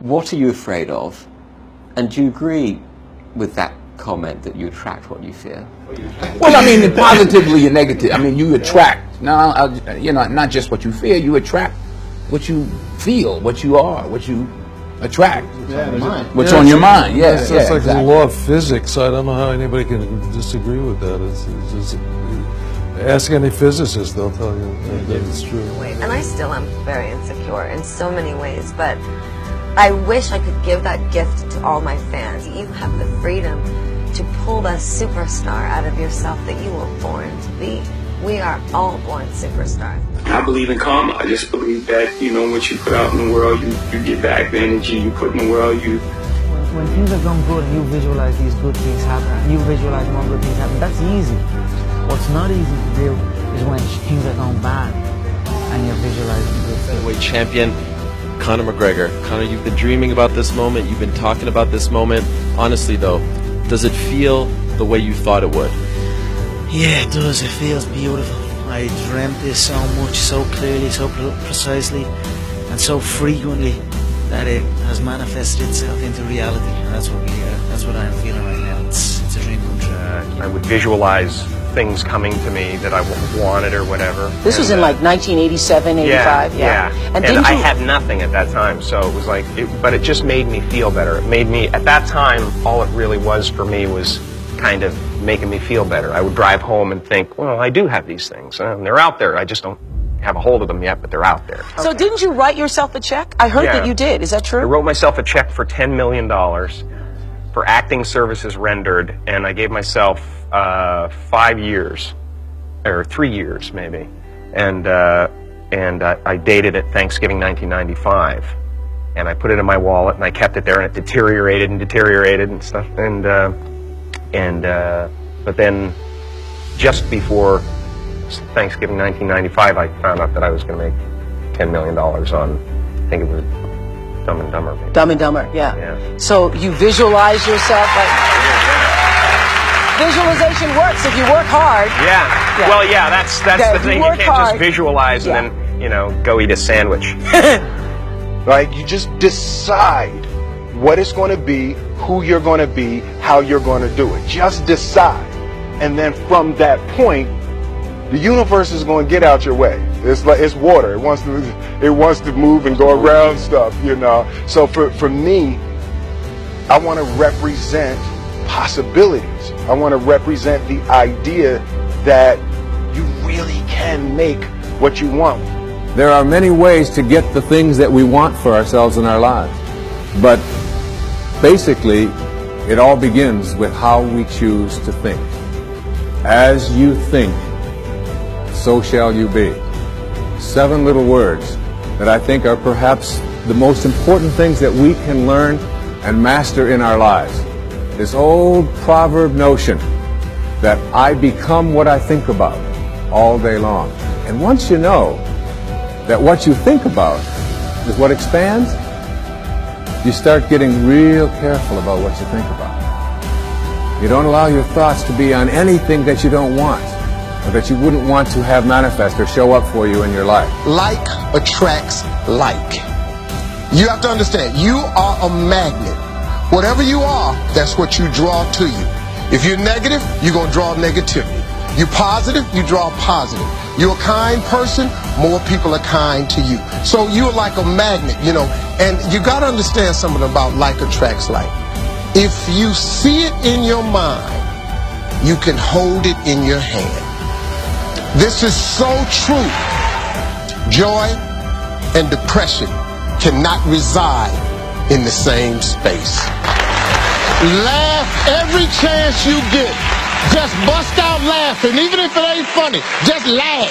What are you afraid of? And do you agree with that comment that you attract what you fear? Well, I mean, positively and negative. I mean, you attract. Not just what you fear. You attract what you feel, what you are, what you attract. What's on your mind? It's like exactly. the law of physics. I don't know how anybody can disagree with that. It's just, ask any physicist; they'll tell you that it's true. And I still am very insecure in so many ways, but I wish I could give that gift to all my fans. You have the freedom to pull the superstar out of yourself that you were born to be. We are all born superstars. I believe in karma. I just believe that, what you put out in the world, you get back the energy you put in the world. When things are going good and you visualize these good things happen, you visualize more good things happen, that's easy. What's not easy to do is when things are going bad and you're visualizing good things. Featherweight champion Conor McGregor. Conor, you've been dreaming about this moment. You've been talking about this moment. Honestly, though, does it feel the way you thought it would? Yeah, it does. It feels beautiful. I dreamt this so much, so clearly, so precisely, and so frequently that it has manifested itself into reality. And that's what I'm feeling right now. It's a dream come true. I would visualize things coming to me that I wanted or whatever. This was in like 1987, 85. Yeah. And I had nothing at that time, so it was like, but it just made me feel better. It made me, at that time, all it really was for me was kind of making me feel better. I would drive home and think, well, I do have these things, and they're out there. I just don't have a hold of them yet, but they're out there. So didn't you write yourself a check? I heard that you did. Is that true? I wrote myself a check for $10 million for acting services rendered, and I gave myself 5 years, or 3 years maybe, and I dated it Thanksgiving 1995, and I put it in my wallet and I kept it there, and it deteriorated and stuff, but then just before Thanksgiving 1995, I found out that I was going to make $10 million on, I think it was Dumb and Dumber. Maybe. Dumb and Dumber, yeah. So you visualize yourself like... Visualization works if you work hard. Yeah. Well, yeah, that's the thing. You can't just visualize and then, go eat a sandwich. Right? You just decide what it's going to be, who you're going to be, how you're going to do it. Just decide. And then from that point, the universe is going to get out your way. It's water. It wants to move and go around stuff, So for me, I want to represent possibilities. I want to represent the idea that you really can make what you want. There are many ways to get the things that we want for ourselves in our lives. But basically, it all begins with how we choose to think. As you think, so shall you be. 7 little words that I think are perhaps the most important things that we can learn and master in our lives. This old proverb notion that I become what I think about all day long. And once you know that what you think about is what expands, you start getting real careful about what you think about. You don't allow your thoughts to be on anything that you don't want, or that you wouldn't want to have manifest or show up for you in your life. Like attracts like. You have to understand, you are a magnet. Whatever you are, that's what you draw to you. If you're negative, you're going to draw negativity. You're positive, you draw positive. You're a kind person, more people are kind to you. So you're like a magnet, and you got to understand something about like attracts like. If you see it in your mind, you can hold it in your hand. This is so true. Joy and depression cannot reside in the same space. Laugh every chance you get. Just bust out laughing, even if it ain't funny. Just laugh.